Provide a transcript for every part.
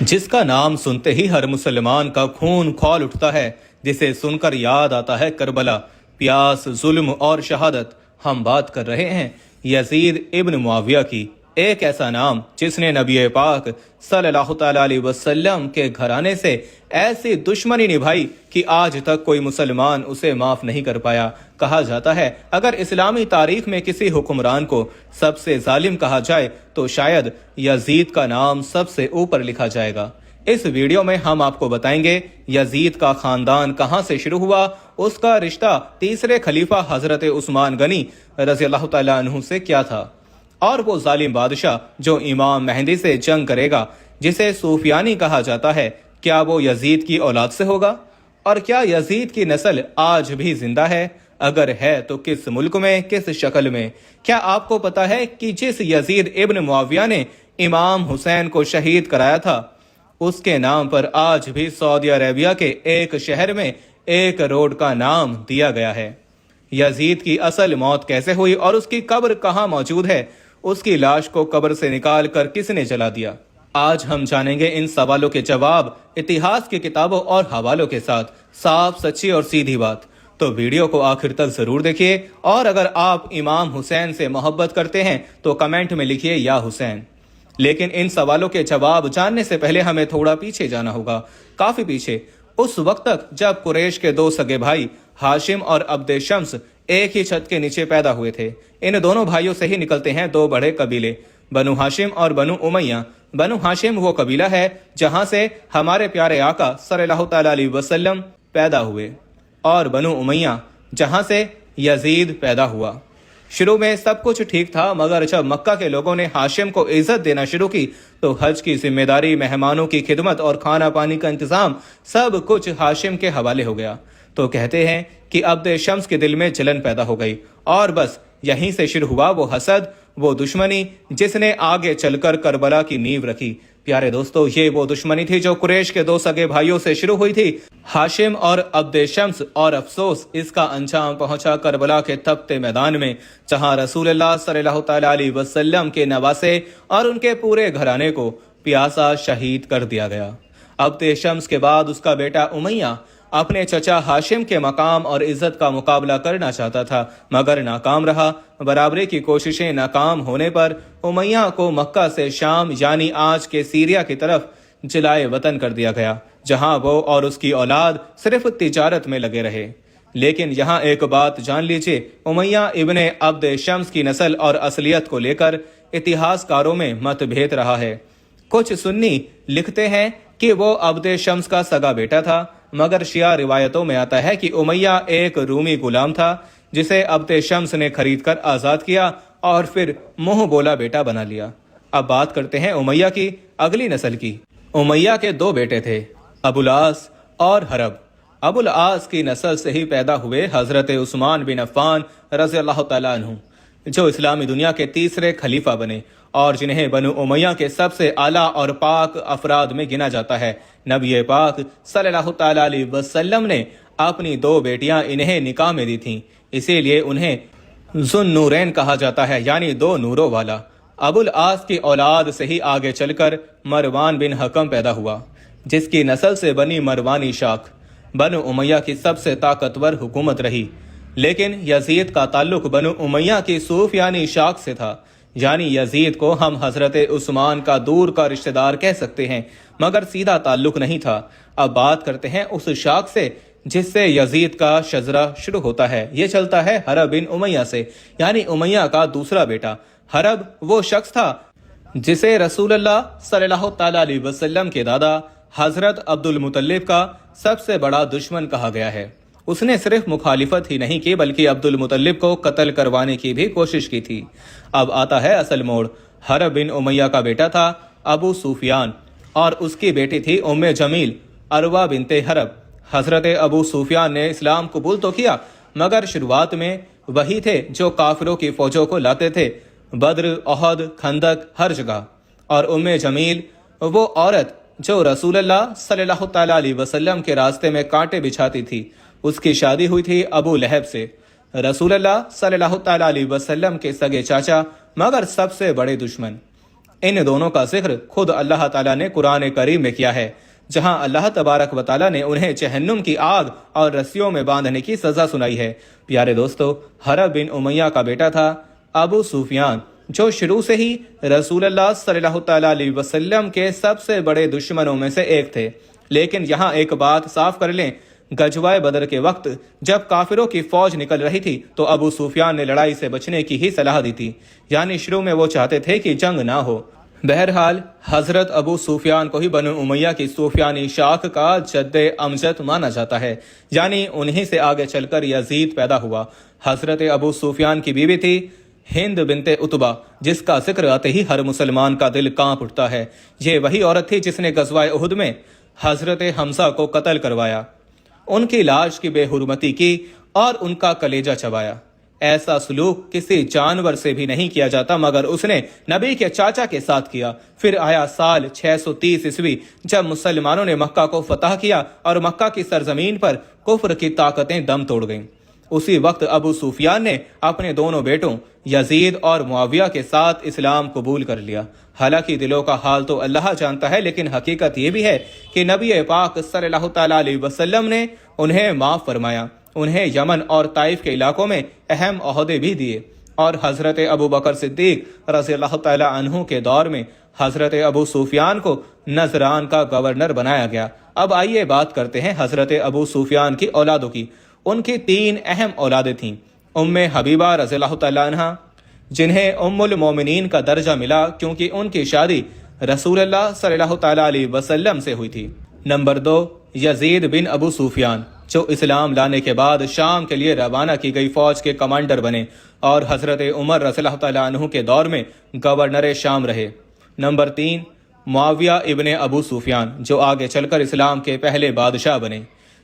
جس کا نام سنتے ہی ہر مسلمان کا خون کھول اٹھتا ہے، جسے سن کر یاد آتا ہے کربلا، پیاس، ظلم اور شہادت۔ ہم بات کر رہے ہیں یزید ابن معاویہ کی، ایک ایسا نام جس نے نبی پاک صلی اللہ تعالی علیہ وسلم کے گھرانے سے ایسی دشمنی نبھائی کہ آج تک کوئی مسلمان اسے معاف نہیں کر پایا۔ کہا جاتا ہے اگر اسلامی تاریخ میں کسی حکمران کو سب سے ظالم کہا جائے تو شاید یزید کا نام سب سے اوپر لکھا جائے گا۔ اس ویڈیو میں ہم آپ کو بتائیں گے یزید کا خاندان کہاں سے شروع ہوا، اس کا رشتہ تیسرے خلیفہ حضرت عثمان غنی رضی اللہ تعالیٰ عنہ سے کیا تھا، اور وہ ظالم بادشاہ جو امام مہدی سے جنگ کرے گا جسے سفیانی کہا جاتا ہے، کیا وہ یزید کی اولاد سے ہوگا؟ اور کیا یزید کی نسل آج بھی زندہ ہے؟ اگر ہے تو کس ملک میں، کس شکل میں؟ کیا آپ کو پتا ہے کہ جس یزید ابن معاویہ نے امام حسین کو شہید کرایا تھا، اس کے نام پر آج بھی سعودی عربیہ کے ایک شہر میں ایک روڈ کا نام دیا گیا ہے؟ یزید کی اصل موت کیسے ہوئی اور اس کی قبر کہاں موجود ہے؟ اس کی لاش کو قبر سے نکال کر کس نے جلا دیا؟ آج ہم جانیں گے ان سوالوں کے جواب اتہاس کی کتابوں اور حوالوں کے ساتھ، صاف، سچی اور سیدھی بات۔ تو ویڈیو کو آخر تک ضرور دیکھیے، اور اگر آپ امام حسین سے محبت کرتے ہیں تو کمنٹ میں لکھیے یا حسین۔ لیکن ان سوالوں کے جواب جاننے سے پہلے ہمیں تھوڑا پیچھے جانا ہوگا، کافی پیچھے، اس وقت تک جب قریش کے دو سگے بھائی ہاشم اور عبد شمس ایک ہی چھت کے نیچے پیدا ہوئے تھے۔ ان دونوں بھائیوں سے ہی نکلتے ہیں دو بڑے قبیلے، بنو ہاشم اور بنو امیہ۔ بنو ہاشم وہ قبیلہ ہے جہاں سے ہمارے پیارے آقا صلی اللہ تعالی علیہ وسلم پیدا ہوئے، اور بنو امیہ جہاں سے یزید پیدا ہوا۔ شروع میں سب کچھ ٹھیک تھا، مگر جب مکہ کے لوگوں نے ہاشم کو عزت دینا شروع کی تو حج کی ذمہ داری، مہمانوں کی خدمت اور کھانا پانی کا انتظام سب کچھ ہاشم کے حوالے ہو گیا۔ تو کہتے ہیں کہ عبد شمس کے دل میں جلن پیدا ہو گئی، اور بس یہیں سے شروع ہوا وہ حسد، وہ دشمنی جس نے آگے چل کر کربلا کی نیو رکھی۔ پیارے دوستو، یہ وہ دشمنی تھی جو قریش کے دو سگے بھائیوں سے شروع ہوئی تھی، ہاشم اور عبد شمس، اور افسوس اس کا انجام پہنچا کربلا کے تپتے میدان میں، جہاں رسول اللہ صلی اللہ تعالی علیہ وسلم کے نواسے اور ان کے پورے گھرانے کو پیاسا شہید کر دیا گیا۔ عبد شمس کے بعد اس کا بیٹا امیہ اپنے چچا ہاشم کے مقام اور عزت کا مقابلہ کرنا چاہتا تھا، مگر ناکام رہا۔ برابری کی کوششیں ناکام ہونے پر امیہ کو مکہ سے شام یعنی آج کے سیریا کی طرف جلائے وطن کر دیا گیا، جہاں وہ اور اس کی اولاد صرف تجارت میں لگے رہے۔ لیکن یہاں ایک بات جان لیجئے، امیہ ابن عبد شمس کی نسل اور اصلیت کو لے کر اتہاس کاروں میں مت بھید رہا ہے۔ کچھ سنی لکھتے ہیں کہ وہ عبد شمس کا سگا بیٹا تھا، مگر شیعہ روایتوں میں آتا ہے کہ امیہ ایک رومی غلام تھا جسے عبد شمس نے خرید کر آزاد کیا اور پھر منہ بولا بیٹا بنا لیا۔ اب بات کرتے ہیں امیہ کی اگلی نسل کی۔ امیہ کے دو بیٹے تھے، ابو العاص اور حرب۔ ابو العاص کی نسل سے ہی پیدا ہوئے حضرت عثمان بن عفان رضی اللہ تعالیٰ عنہ، جو اسلامی دنیا کے تیسرے خلیفہ بنے اور جنہیں بنو امیہ کے سب سے اعلیٰ اور پاک افراد میں گنا جاتا ہے۔ نبی پاک صلی اللہ تعالیٰ علیہ وسلم نے اپنی دو بیٹیاں انہیں نکاح میں دی تھیں، اسی لیے انہیں ذو النورین کہا جاتا ہے، یعنی دو نوروں والا۔ ابو العاص کی اولاد سے ہی آگے چل کر مروان بن حکم پیدا ہوا، جس کی نسل سے بنی مروانی شاخ بنو امیہ کی سب سے طاقتور حکومت رہی۔ لیکن یزید کا تعلق بنو امیہ کی سفیانی شاخ سے تھا، یعنی یزید کو ہم حضرت عثمان کا دور کا رشتہ دار کہہ سکتے ہیں، مگر سیدھا تعلق نہیں تھا۔ اب بات کرتے ہیں اس شاخ سے جس سے یزید کا شجرہ شروع ہوتا ہے۔ یہ چلتا ہے حرب بن امیہ سے، یعنی امیہ کا دوسرا بیٹا۔ حرب وہ شخص تھا جسے رسول اللہ صلی اللہ تعالی علیہ وسلم کے دادا حضرت عبد المطلب کا سب سے بڑا دشمن کہا گیا ہے۔ اس نے صرف مخالفت ہی نہیں کی بلکہ عبد المطلب کو قتل کروانے کی بھی کوشش کی تھی۔ اب آتا ہے اصل موڑ۔ حرب بن امیہ کا بیٹا تھا ابو سفیان، اور اس کی بیٹی تھی ام جمیل عروہ بنت حرب۔ حضرت ابو سفیان نے اسلام قبول تو کیا، مگر شروعات میں وہی تھے جو کافروں کی فوجوں کو لاتے تھے، بدر، احد، خندق، ہر جگہ۔ اور ام جمیل وہ عورت جو رسول اللہ صلی اللہ تعالی علیہ وسلم کے راستے میں کانٹے بچھاتی تھی، اس کی شادی ہوئی تھی ابو لہب سے، رسول اللہ صلی اللہ تعالی علیہ وسلم کے سگے چاچا مگر سب سے بڑے دشمن۔ इन दोनों का जिक्र खुद अल्लाह ताला ने कुरान करीम में किया है, जहां अल्लाह तबारक व ताला ने उन्हें जहन्नुम की आग और रस्सियों में बांधने की सजा सुनाई है। प्यारे दोस्तों, हरब बिन उमैया का बेटा था अबू सुफियान, जो शुरू से ही रसूलुल्लाह सल्लल्लाहु अलैहि वसल्लम के सबसे बड़े दुश्मनों में से एक थे। लेकिन यहाँ एक बात साफ कर लें, गजवाए बदर के वक्त जब काफिरों की फौज निकल रही थी तो अबू सुफियान ने लड़ाई से बचने की ही सलाह दी थी, यानी शुरू में वो चाहते थे कि जंग ना हो। बहरहाल हजरत अबू सुफियान को ही बनु उमैया की सूफियानी शाख का जद्दे अमजद माना जाता है, यानी उन्हीं से आगे चलकर यजीद पैदा हुआ। हजरत अबू सुफियान की बीवी थी हिंद बिनते उतबा, जिसका जिक्र आते ही हर मुसलमान का दिल कांप उठता है। ये वही औरत थी जिसने गज़वाए उहुद में हजरत हमजा को कत्ल करवाया, उनकी लाश की बेहुरमती की और उनका कलेजा चबाया। ऐसा सलूक किसी जानवर से भी नहीं किया जाता, मगर उसने नबी के चाचा के साथ किया। फिर आया साल 630 ईस्वी, जब मुसलमानों ने मक्का को फतह किया और मक्का की सरजमीन पर कुफ्र की ताकतें दम तोड़ गईं। उसी वक्त अबू सुफियान ने अपने दोनों बेटों यजीद और मुआविया के साथ इस्लाम कबूल कर लिया। हालांकि दिलों का हाल तो अल्लाह जानता है, लेकिन हकीकत ये भी है कि नबी पाक सल्लल्लाहु अलैहि वसल्लम ने उन्हें माफ फरमाया, उन्हें यमन और ताइफ के इलाकों में अहम ओहदे भी दिए। और हजरत अबू बकर सिद्दीक रज़ियल्लाहु तआला अन्हु के दौर में हजरत अबू सुफियान को नजरान का गवर्नर बनाया गया। अब आइए बात करते हैं हजरत अबू सुफियान की औलादों की। उनकी 3 अहम औलादें थीं। उम्मे हबीबा रज़ियल्लाहु तआला अन्हा, जिन्हें उम्मुल मोमिनीन का दर्जा मिला क्योंकि उनकी शादी रसूलुल्लाह सल्लल्लाहु अलैहि वसल्लम से हुई थी। नंबर 2, यजीद बिन अबू सुफियान, जो इस्लाम लाने के बाद शाम के लिए रवाना की गई फौज के कमांडर बने और हजरत उमर रज़ियल्लाहु तआला अन्हु के दौर में गवर्नर शाम रहे। नंबर 3, मुआविया इब्ने अबू सुफियान, जो आगे चलकर इस्लाम के पहले बादशाह बने।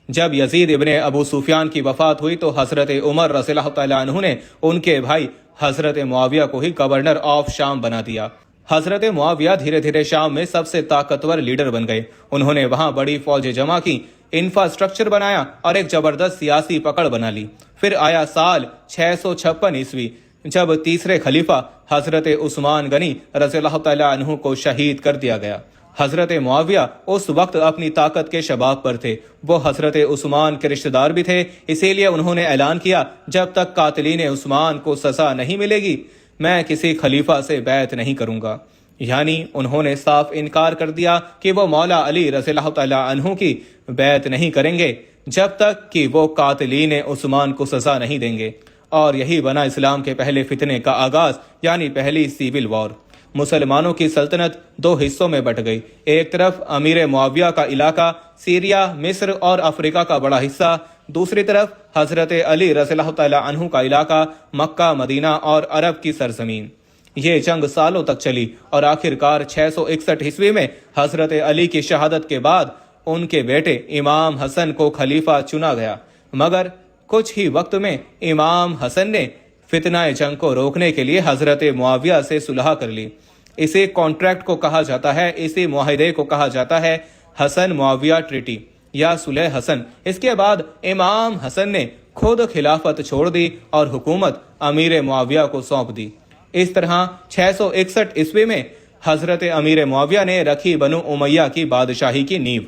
जब यजीद इब्ने अबू सुफियान की वफात हुई तो हजरत उमर रज़ियल्लाहु तआला अन्हु ने उनके भाई हजरत मुआविया को ही गवर्नर ऑफ शाम बना दिया। हजरत मुआविया धीरे धीरे शाम में सबसे ताकतवर लीडर बन गए। उन्होंने वहां बड़ी फौजें जमा की, इंफ्रास्ट्रक्चर बनाया और एक जबरदस्त सियासी पकड़ बना ली। फिर आया साल 656 ईस्वी, जब तीसरे खलीफा हजरत उस्मान गनी रज़ियल्लाहु तआला अन्हु को शहीद कर दिया गया। हजरत मुआविया उस वक्त अपनी ताकत के शबाब पर थे। वो हजरत उस्मान के रिश्तेदार भी थे, इसीलिए उन्होंने ऐलान किया, जब तक कातिलीन उस्मान को सजा नहीं मिलेगी मैं किसी खलीफा से बैत नहीं करूंगा। यानी उन्होंने साफ इनकार कर दिया कि वो मौला अली रज़ियल्लाहु तआला अन्हु की बैत नहीं करेंगे जब तक कि वो कातिलीन उस्मान को सजा नहीं देंगे। और यही बना इस्लाम के पहले फितने का आगाज, यानी पहली सिविल वॉर। मुसलमानों की सल्तनत 2 हिस्सों में बट गई। एक तरफ अमीर मुआविया का इलाका, सीरिया, मिस्र और अफ्रीका का बड़ा हिस्सा, दूसरी तरफ हजरत अली रज़ियल्लाहु तआला अन्हु का इलाका, मक्का, मदीना और अरब की सरजमीन। ये जंग सालों तक चली और आखिरकार 661 ईस्वी में हजरत अली की शहादत के बाद उनके बेटे इमाम हसन को खलीफा चुना गया। मगर कुछ ही वक्त में इमाम हसन ने फितनाए जंग को रोकने के लिए हजरत मुआविया से सुलह कर ली। इसे कॉन्ट्रैक्ट को कहा जाता है, इसी मुआहिदे को कहा जाता है हसन मुआविया ट्रीटी या सुलह हसन। इसके बाद इमाम हसन ने खुद खिलाफत छोड़ दी और हुकूमत अमीर मुआविया को सौंप दी। इस तरह 661 ईस्वी में हजरत अमीर मुआविया ने रखी बनु उमैया की बादशाही की नींव।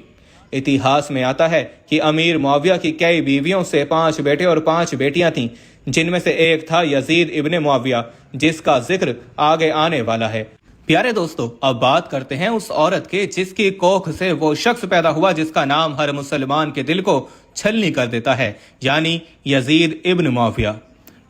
इतिहास में आता है कि अमीर मुआविया की कई बीवियों से 5 बेटे और 5 बेटियां थीं, जिनमें से एक था यजीद इब्ने मुआविया, जिसका जिक्र आगे आने वाला है। प्यारे दोस्तों, अब बात करते हैं उस औरत के जिसकी कोख से वो शख्स पैदा हुआ जिसका नाम हर मुसलमान के दिल को छलनी कर देता है, यानी यजीद इब्न मुआविया।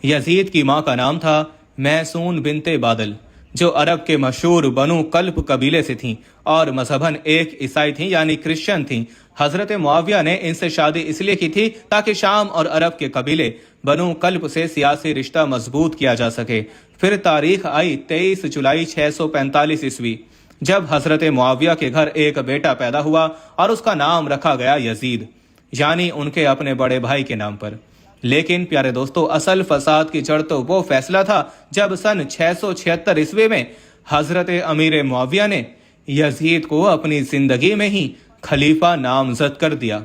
यजीद की मां का नाम था मैसून बिनते बादल, जो अरब के मशहूर बनु कल्ब कबीले से थीं और मजहबन एक ईसाई थीं, यानी क्रिश्चियन थीं। हजरत मुआविया ने इनसे शादी इसलिए की थी ताकि शाम और अरब के कबीले बनु कल्ब से सियासी रिश्ता मजबूत किया जा सके। फिर तारीख आई 23 जुलाई 645 ईस्वी, जब हजरत मुआविया के घर एक बेटा पैदा हुआ और उसका नाम रखा गया यजीद, यानी उनके अपने बड़े भाई के नाम पर। लेकिन प्यारे दोस्तों, असल फसाद की जड़ तो वो फैसला था जब सन 676 ईस्वी में हजरत अमीर मुआविया ने यजीद को अपनी जिंदगी में ही खलीफा नामजद कर दिया।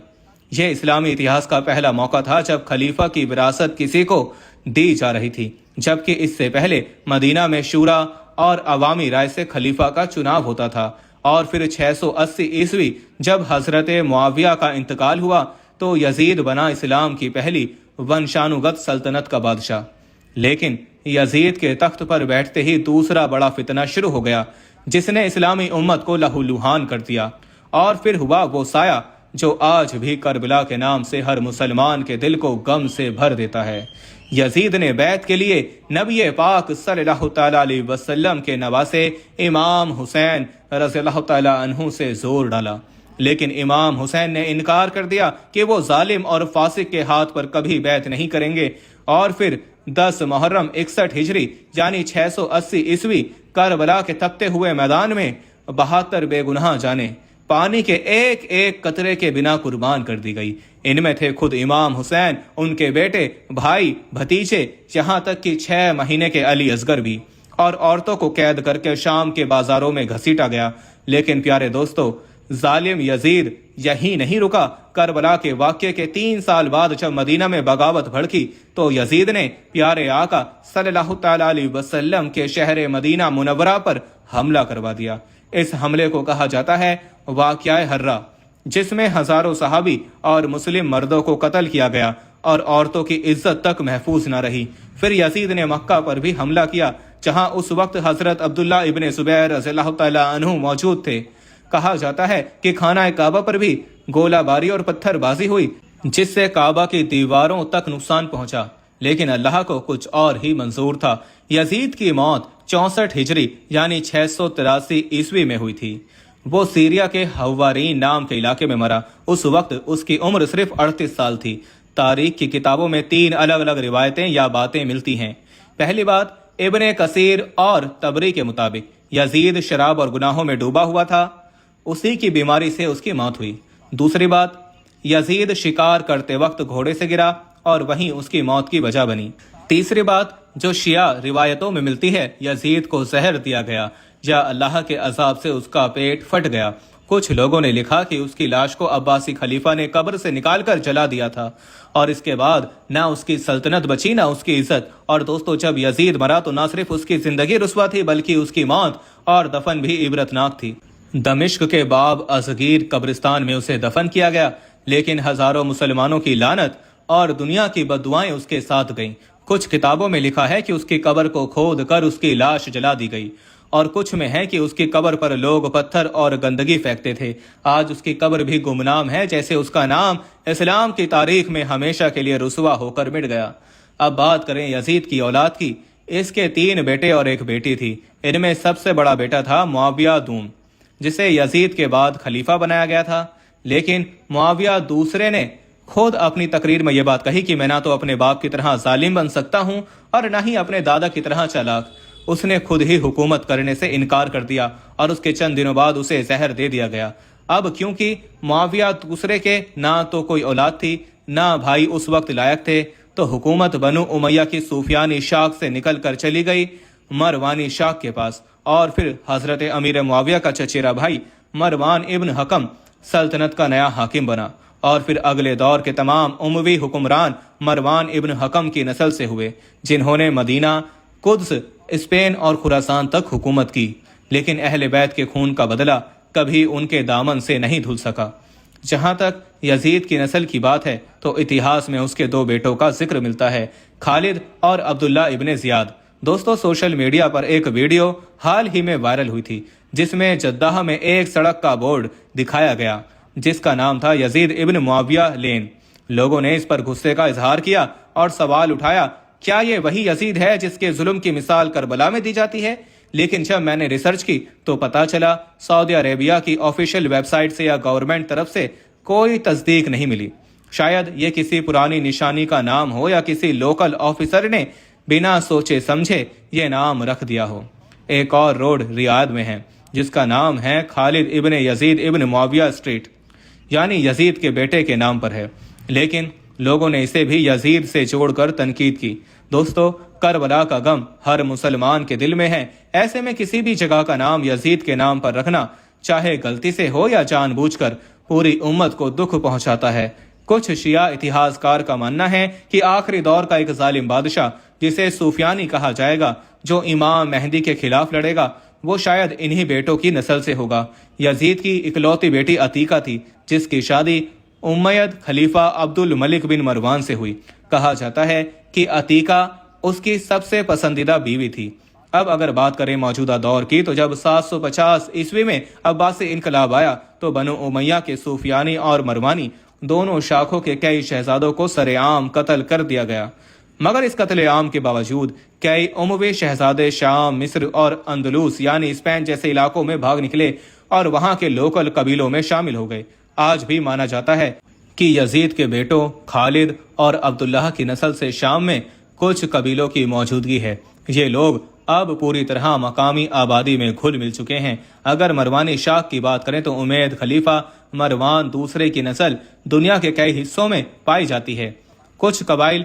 यह इस्लामी इतिहास का पहला मौका था जब खलीफा की विरासत किसी को दी जा रही थी, जबकि इससे पहले मदीना में शूरा और अवामी राय से खलीफा का चुनाव होता था। और फिर 680 ईस्वी जब हजरत मुआविया का इंतकाल हुआ तो यजीद बना इस्लाम की पहली वंशानुगत सल्तनत का बादशाह। लेकिन यजीद के तख्त पर बैठते ही दूसरा बड़ा फितना शुरू हो गया, जिसने इस्लामी उम्मत को लहूलुहान कर दिया। और फिर हुआ वो साया जो आज भी करबला के नाम से हर मुसलमान के दिल को गम से भर देता है। यजीद ने बैत के लिए नबी पाक सल्लल्लाहु तआला अलैहि वसल्लम के नवासे इमाम हुसैन रज़ियल्लाहु तआला अन्हु से जोर डाला, लेकिन इमाम हुसैन ने इनकार कर दिया कि वो जालिम और फासिक के हाथ पर कभी बैत नहीं करेंगे। और फिर 10 मुहर्रम 61 हिजरी यानी 680 ईस्वी करबला के तपते हुए मैदान में 72 बेगुनाह जाने पानी के एक एक कतरे के बिना कुर्बान कर दी गई। इनमें थे खुद इमाम हुसैन, उनके बेटे, भाई, भतीजे, यहाँ तक कि 6 महीने के अली असगर भी। और औरतों को कैद करके शाम के बाजारों में घसीटा गया। लेकिन प्यारे दोस्तों, जालिम यजीद यही नहीं रुका। करबला के वाक़ये के 3 साल बाद जब मदीना में बगावत भड़की तो यजीद ने प्यारे आका सल्लल्लाहु तआला अलैहि वसल्लम के शहर मदीना मुनव्वरा पर हमला करवा दिया। इस हमले को कहा जाता है वाक़या हर्रा, जिसमें हजारों सहाबी और मुस्लिम मर्दों को कत्ल किया गया और औरतों की इज्जत तक महफूज न रही। फिर यजीद ने मक्का पर भी हमला किया, जहां उस वक्त हजरत अब्दुल्ला इब्ने जुबैर रज़ियल्लाहु तआला अन्हु मौजूद थे। कहा जाता है कि खाना काबा पर भी गोलाबारी और पत्थरबाजी हुई, जिससे काबा की दीवारों तक नुकसान पहुंचा। लेकिन अल्लाह को कुछ और ही मंजूर था। यजीद की मौत 64 हिजरी यानी 683 ईस्वी में हुई थी। वो सीरिया के हवारीन नाम के इलाके में मरा। उस वक्त उसकी उम्र सिर्फ 38 साल थी। तारीख की किताबों में 3 अलग अलग रिवायतें या बातें मिलती हैं। पहली बात, इब्ने कसीर और तबरी के मुताबिक यजीद शराब और गुनाहों में डूबा हुआ था, उसी की बीमारी से उसकी मौत हुई। दूसरी बात, यजीद शिकार करते वक्त घोड़े से गिरा और वहीं उसकी मौत की वजह बनी। तीसरी बात, जो शिया रिवायतों में मिलती है, यजीद को जहर दिया गया या अल्लाह के अजाब से उसका पेट फट गया। कुछ लोगों ने लिखा कि उसकी लाश को अब्बासी खलीफा ने कब्र से निकालकर जला दिया था और इसके बाद ना उसकी सल्तनत बची ना उसकी इज्जत। और दोस्तों, जब यजीद मरा तो ना सिर्फ उसकी जिंदगी रुस्वा थी बल्कि उसकी मौत और दफन भी इबरतनाक थी। दमिश्क के बाब असगीर कब्रिस्तान में उसे दफन किया गया, लेकिन हजारों मुसलमानों की लानत और दुनिया की बद्दुआएं उसके साथ गईं। कुछ किताबों में लिखा है कि उसकी कब्र को खोद कर उसकी लाश जला दी गई और कुछ में है कि उसकी कब्र पर लोग पत्थर और गंदगी फेंकते थे। आज उसकी कब्र भी गुमनाम है, जैसे उसका नाम इस्लाम की तारीख में हमेशा के लिए रुसवा होकर मिट गया। अब बात करें यजीद की औलाद की। इसके 3 बेटे और 1 बेटी थी। इनमें सबसे बड़ा बेटा था मुआविया दूम, जिसे यजीद के बाद खलीफा बनाया गया था। लेकिन मुआविया दूसरे ने खुद अपनी तकरीर में यह बात कही कि मैं ना तो अपने बाप की तरह जालिम बन सकता हूं और ना ही अपने दादा की तरह चालाक। उसने खुद ही हुकूमत करने से इनकार कर दिया और उसके चंद दिनों बाद उसे जहर दे दिया गया। अब क्योंकि मुआविया दूसरे के ना तो कोई औलाद थी ना भाई उस वक्त लायक थे, तो हुकूमत बनु उमैया की सूफियानी शाख से निकल कर चली गई मरवानी शाख के पास। और फिर हजरत अमीर मुआविया का चचेरा भाई मरवान इब्न हकम सल्तनत का नया हाकिम बना। और फिर अगले दौर के तमाम उमवी हुक्मरान मरवान इब्न हकम की नस्ल से हुए, जिन्होंने मदीना, कुद्स, स्पेन और खुरासान तक हुकूमत की। लेकिन अहले बैत के खून का बदला कभी उनके दामन से नहीं धुल सका। जहां तक यजीद की नस्ल की बात है तो इतिहास में उसके 2 बेटों का जिक्र मिलता है, खालिद और अब्दुल्ला इब्ने जियाद। दोस्तों, सोशल मीडिया पर एक वीडियो हाल ही में वायरल हुई थी, जिसमें जद्दाह में एक सड़क का बोर्ड दिखाया गया जिसका नाम था यजीद इब्न मुआविया लेन। लोगों ने इस पर गुस्से का इजहार किया और सवाल उठाया, क्या ये वही यजीद है जिसके जुल्म की मिसाल करबला में दी जाती है? लेकिन जब मैंने रिसर्च की तो पता चला सऊदी अरेबिया की ऑफिशियल वेबसाइट से या गवर्नमेंट तरफ से कोई तस्दीक नहीं मिली। शायद ये किसी पुरानी निशानी का नाम हो या किसी लोकल ऑफिसर ने बिना सोचे समझे ये नाम रख दिया हो। एक और रोड रियाद में है जिसका नाम है खालिद इब्ने यजीद इब्न मुआविया स्ट्रीट, यानी यजीद के बेटे के नाम पर है, लेकिन लोगों ने इसे भी यजीद से जोड़कर तनकीद की। दोस्तों, करबला का गम हर मुसलमान के दिल में है। ऐसे में किसी भी जगह का नाम यजीद के नाम पर रखना, चाहे गलती से हो या जानबूझकर, पूरी उम्मत को दुख पहुंचाता है। کچھ شیعہ اتہاس کار کا ماننا ہے کہ آخری دور کا ایک ظالم بادشاہ جسے سفیانی کہا جائے گا، جو امام مہدی کے خلاف لڑے گا، وہ شاید انہی بیٹوں کی نسل سے ہوگا۔ یزید کی اکلوتی بیٹی عتیقہ تھی، جس کی شادی امید خلیفہ عبد الملک بن مروان سے ہوئی۔ کہا جاتا ہے کہ عتیقہ اس کی سب سے پسندیدہ بیوی تھی۔ اب اگر بات کریں موجودہ دور کی، تو جب 750 عیسوی میں عباسی انقلاب آیا تو بنو امیہ کے سفیانی اور مروانی دونوں شاخوں کے کئی شہزادوں کو سر عام قتل کر دیا گیا، مگر اس قتل عام کے باوجود کئی اموی شہزادے شام، مصر اور اندلس یعنی اسپین جیسے علاقوں میں بھاگ نکلے اور وہاں کے لوکل قبیلوں میں شامل ہو گئے۔ آج بھی مانا جاتا ہے کہ یزید کے بیٹوں خالد اور عبداللہ کی نسل سے شام میں کچھ قبیلوں کی موجودگی ہے۔ یہ لوگ اب پوری طرح مقامی آبادی میں گھل مل چکے ہیں۔ اگر مروانی شاخ کی بات کریں تو امید خلیفہ مروان دوسرے کی نسل دنیا کے کئی حصوں میں پائی جاتی ہے۔ کچھ قبائل